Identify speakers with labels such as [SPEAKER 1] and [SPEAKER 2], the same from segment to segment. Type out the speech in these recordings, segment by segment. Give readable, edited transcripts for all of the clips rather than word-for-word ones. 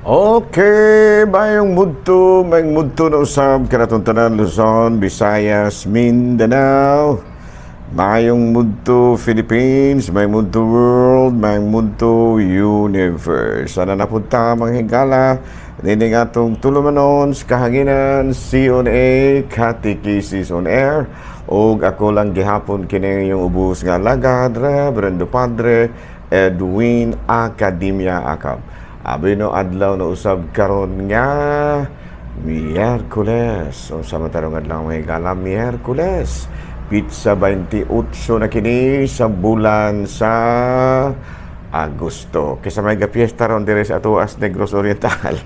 [SPEAKER 1] Okay, mayong mudto na usab kanatong tanan Luzon, Visayas, Mindanao. Mayong mudto Philippines, may mudto world, may mudto universe. Sana napunta mga higala, dining atong tulumanon sa kahanginan, C.O.N.A. Catechesis on Air. O ako lang gihapon kini yung ubos nga lagad, Reverendo Padre Edwin Academia Acab. Abi no adlaw na usab karon nga Miyerkules. So samantarong adlaw may higala Miyerkules. Pizza 28 na kini sa bulan sa Agosto. Kisa may gapiesta ron dire sa Atuas Negros Oriental.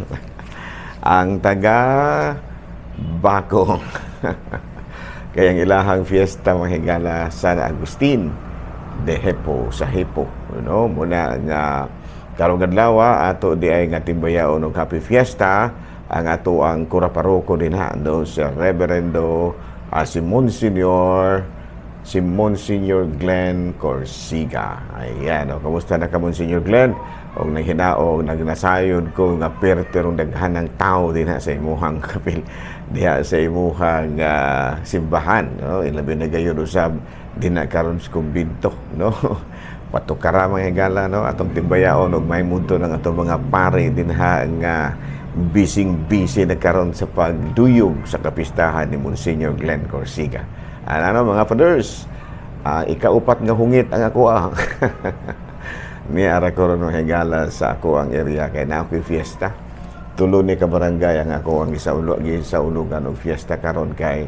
[SPEAKER 1] Ang taga Bakong. Kaya ang ilahang fiesta mahigala San Agustin de Hippo sa Hippo. No? Muna nga karong adlaw ato di ay nga timbayaon og happy fiesta ang ato ang kuraparoko din ha do sa Reverendo si Monsignor Glenn Corsiga. Ayan, o, kamusta na ka Monsignor Glenn? O naghinaog, nagnasayod ko nga perterong daghan ng tao din ha sa imuhang kapil diha sa imuhang simbahan, no? Ilabi na gayon usab din na karon sa kumbinto, no? Patukara mga higala, no? Atong timbayaon og may munto ng atong mga pare din ha nga busy na karon sa pagduyog sa kapistahan ni Monsignor Glenn Corsiga. Ano mga fathers, ikaupat nga hungit ang ako ni ara ko ron higala sa ako ang area kay na ako fiesta. Tulo ni ka barangay ang ako ang gisaulugan og fiesta karon kay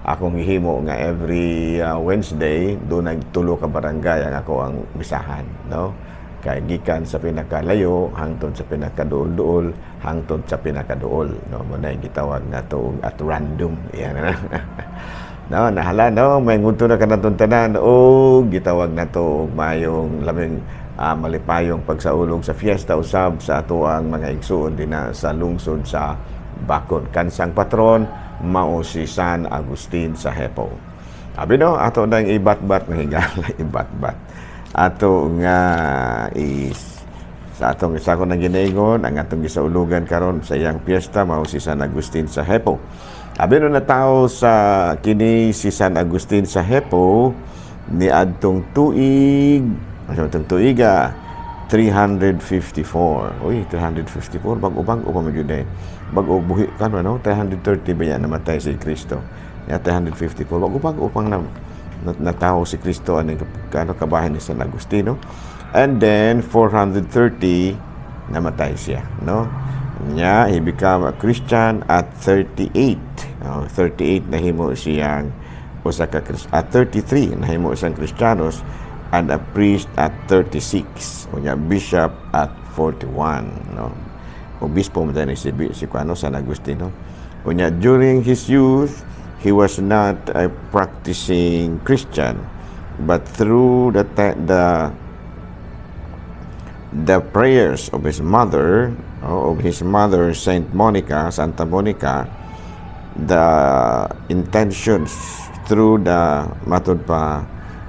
[SPEAKER 1] akong gihimo nga every Wednesday do nagtulo ka barangay ang ako ang bisahan, no? Kay gikan sa pinakalayo hangtod sa pinakaduol-duol hangtod sa pinakaduol, no? Manay gitawag nato at random yan na. No, nahala no may ngunto na kanatong tanan o gitawag nato og mayong labing malipayong pagsaulog sa fiesta usab sa ato ang mga igsuon dinha sa lungsod sa Bacon. Kansang patron mao si San Agustin sa Hippo. Abi no ato nang ibat-bat mahigala ibat-bat. Ato nga sa atong isa ko nang ginaingon ang atong gisaulugan karon sa iyang piyesta mao si San Agustin sa Hippo. Abi no natawo sa kini si San Agustin sa Hippo ni adtong tuig 354. Uy, 354 bag-ubang pa magyud eh. Bag-og buhi kan no 330 ba yan namatay si Kristo. Ya 354 bag-ubang na natao si Kristo ano kabahin ni San Agustino. And then 430 namatay siya, no? Nya he became a Christian at 38. 38 nahimo siyang usa ka at 33 nahimo siyang Kristiyanos and a priest at 36. Unya bishop at 41, no? Obispo mo din si San Agustino. Unya during his youth he was not a practicing Christian, but through the prayers of his mother, Saint Monica, Santa Monica, the intentions through the matod pa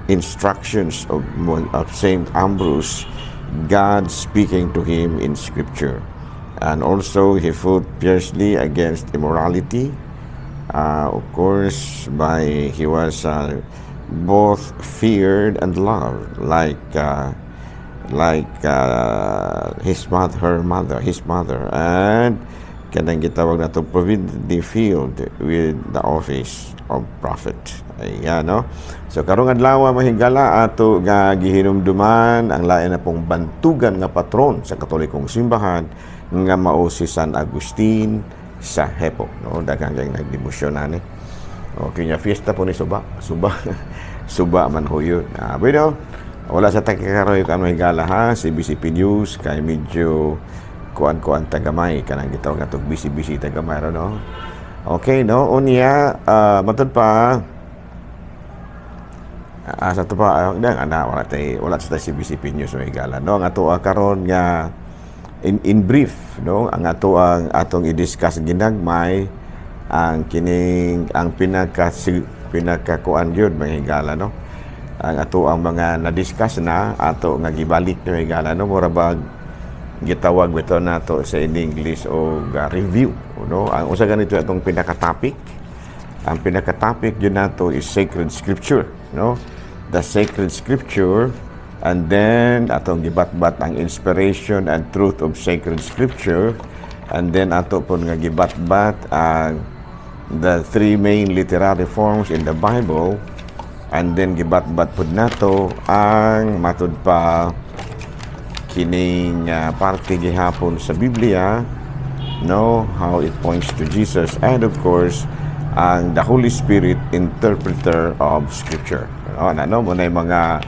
[SPEAKER 1] instructions of Saint Ambrose, God speaking to him in Scripture, and also he fought fiercely against immorality. Of course, he was both feared and loved, like his mother, and kanang gitawag nato providently filled with the office of prophet. Ayan, no? So karong adlaw mahigala ato nga gihinumduman ang lain na pong bantugan nga patron sa Katolikong simbahan nga mao si San Agustin sa Hippo, no? Daghang kay nagdebosyon ani. Okay, nya fiesta po ni suba man ho yun. Bueno, wala sa takikaroy kan mahigala ha si BCP News kay medyo kuan tagamay kanang gitawag natog busy tagamay no. Okay, no? Unya matod pa sa to pa wala sa si BCP News mahigala no. Ang ato karon nga in brief, no, ang atong i-discuss ginagmay ang kining ang pinakakuan gyud mahigala no. Ang ato ang mga na-discuss na ato nga gibalik na higala no, mura bag gitawag bitaw nato sa English o review, no? Ang usa ganito atong pinaka-topic. Ang pinaka-topic yun nato is sacred scripture, no? The sacred scripture, and then atong gibatbat ang inspiration and truth of sacred scripture, and then ato pon nga gibatbat ang the three main literary forms in the Bible, and then gibatbat pud nato ang matud pa kining parte gihapon sa Biblia, no, how it points to Jesus, and of course ang the Holy Spirit, interpreter of Scripture. Ano mo na yung mga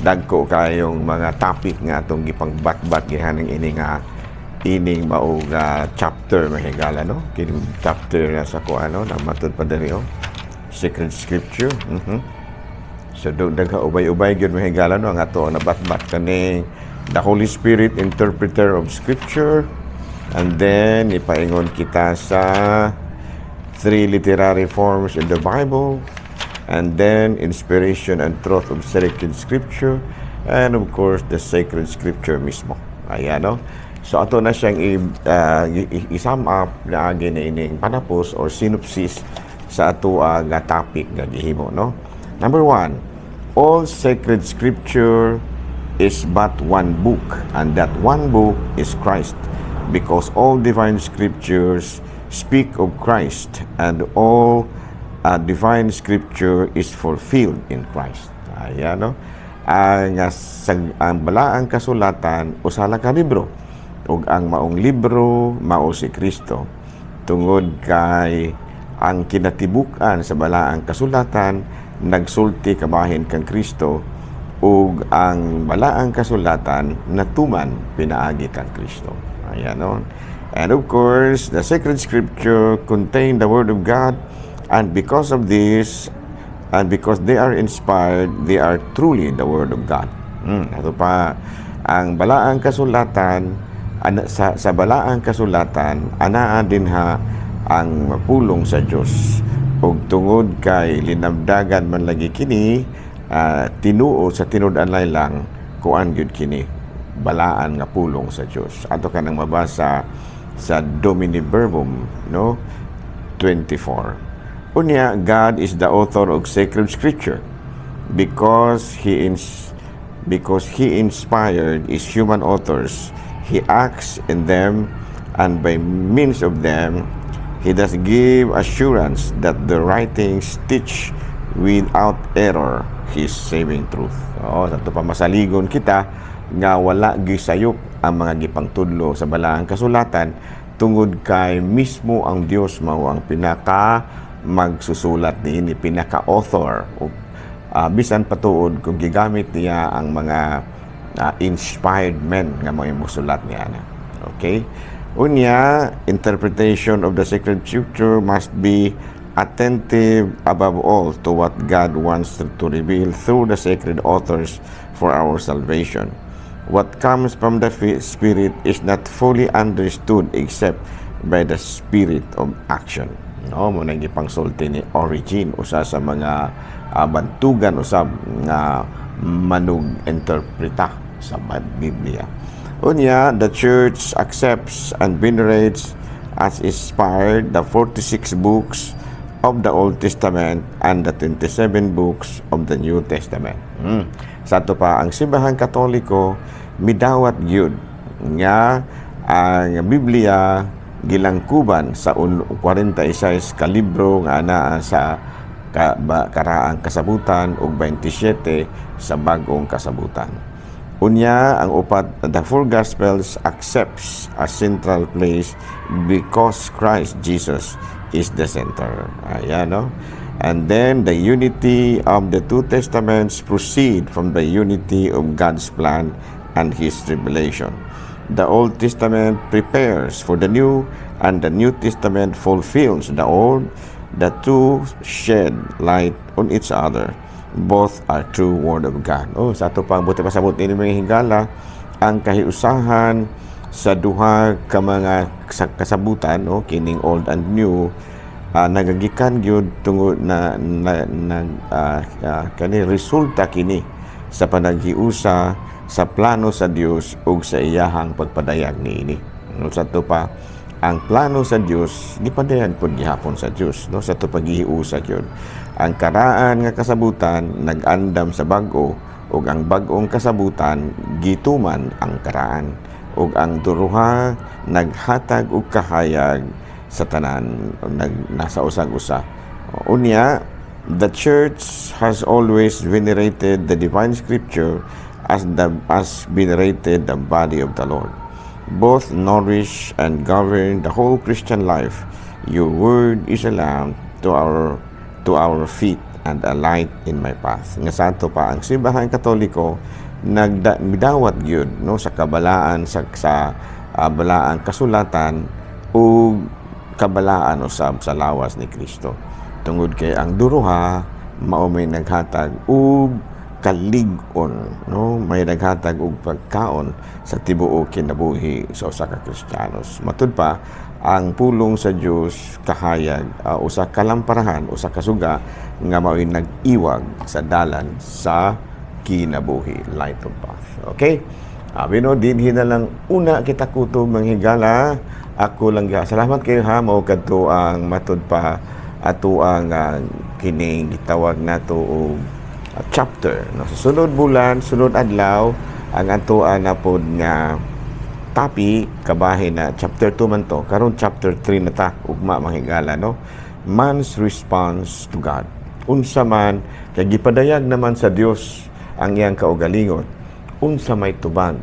[SPEAKER 1] dagko kayong mga topic nga atong gipangbatbat gihaning ining maog chapter mahigala, no, kining chapter na sa kuano na matud pa diri sacred scripture. So dagha ubay-ubay gyud mahigala, no, ang ato nabatbat kani the Holy Spirit, interpreter of Scripture, and then ipaingon kita sa three literary forms in the Bible, and then inspiration and truth of sacred Scripture, and of course the sacred Scripture mismo. Ayan, no? So ato na siyang i-sum up na ining panapos or synopsis sa ato nga topic nga gihimo, no? Number 1, all sacred Scripture is but one book, and that one book is Christ, because all divine scriptures speak of Christ, and all divine scripture is fulfilled in Christ. Ayan, no? Ang balaang kasulatan usala ka libro, ug ang maong libro mao si Kristo, tungod kay ang kinatibuk-an sa balaang kasulatan nagsulti kabahin kang Kristo, ug ang balaang kasulatan natuman pinaagi kang Kristo. Ayan, no? And of course, the sacred scripture contain the word of God, and because of this, and because they are inspired, they are truly the word of God. Ito pa, ang balaang kasulatan, sa balaang kasulatan, anaa din ha ang mapulong sa Dios, ug tungod kay linabdagan man lagi kini, tinuo sa tinud-anay lang kuan gyud kini balaan nga pulong sa Dios. Ato ka nang mabasa sa Domini Verbum, no, 24. Unya, God is the author of sacred scripture, because he inspired his human authors. He acts in them, and by means of them he does give assurance that the writings teach without error his saving truth. Sa ito pa masaligon kita nga wala gisayop ang mga gipangtudlo sa balaang kasulatan, tungod kay mismo ang Dios mao ang pinaka magsusulat niini, pinaka-author, bisan patuod kung gigamit niya ang mga inspired men nga mga musulat niya na. Okay? Unya, interpretation of the sacred scripture must be attentive above all to what God wants to reveal through the sacred authors for our salvation. What comes from the Spirit is not fully understood except by the spirit of action. No, mo nang gipangsulti ni Origen usa sa mga bantugan usab nga manug interpreta sa Biblia. Unya, the church accepts and venerates as inspired the 46 books of the Old Testament and the 27 books of the New Testament. Sa ito pa, ang Simbahan Katoliko midawat gyud nga ang Biblia gilangkuban sa 46 ka libro nga anaa sa karaang kasabutan ug 27 sa bagong kasabutan. Unya, ang upat, the four Gospels accepts a central place because Christ Jesus is the center. Ayan, no? And then the unity of the two testaments proceed from the unity of God's plan and His revelation. The Old Testament prepares for the New, and the New Testament fulfills the Old. The two shed light on each other. Both are true Word of God. Sa ito pang buti pasabot ni mga higala, ang kahiusahan sa duha ka mga kasabutan, kining Old and New, nagagikan gyud tungod kani resulta kini sa panaghiusa sa plano sa Dios ug sa iyahang pagpadayag niini. No, sa to pa ang plano sa Dios gipadayag pud gihapon sa Dios, no, sa to paghihiusa gyud. Ang karaan nga kasabutan nag-andam sa bag-o ug ang bag-ong kasabutan gituman ang karaan ug ang duruha naghatag og kahayag sa tanan nasa usag-usa. Unya, the church has always venerated the divine scripture as venerated the body of the Lord. Both nourish and govern the whole Christian life. Your word is a lamp to our feet and a light in my path. Nga santo pa ang simbahan katoliko nagdawat gyud, no, sa kabalaan sa balaan kasulatan o kabalaan usab sa lawas ni Kristo. Tungod kay ang duruha mao may naghatag og kalig-on, no, may naghatag og pagkaon sa tibuok kinabuhi sa usa ka Kristiyanos. Matud pa ang pulong sa Dios kahayag usa kalamparahan, usa kasuga nga mao'y nag-iwag sa dalan sa kinabuhi, light of path. Okay? Bino, dinhi na lang una kita kutob manghigala. Ako lang salamat kayo ha, mao kadto ang matud pa ato ang kining gitawag nato og chapter, no, sa sunod bulan, sunod adlaw ang ato na pod nga topic kabahin na chapter 2 man to, karon chapter 3 na ta ugma manghigala, no, man's response to God. Unsa man kay gipadayag naman sa Dios ang iyang kaugalingon, unsa may tubag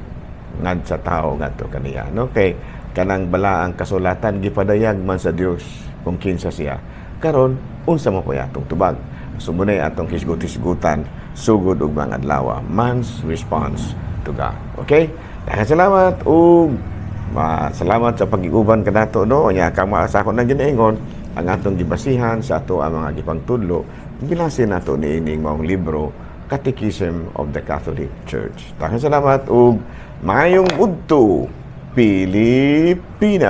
[SPEAKER 1] ngad sa tao ngadto kaniya, no, kay kanang balaang kasulatan gipadayag man sa Dios kung kinsa siya. Karon unsa mo kuya atong tubag? Sumunay atong hisgot-hisgutan sugod og mga adlaw, man's response to God. Okay? Daghang salamat ug salamat sa pag-iuban kanato, no, nya kang maasahon na ginaingon ang atong gibasihan sa ato ang mga gipangtudlo. Gilasin nato niining maong libro Catechism of the Catholic Church. Daghang salamat ug maayong udto Pilipinas.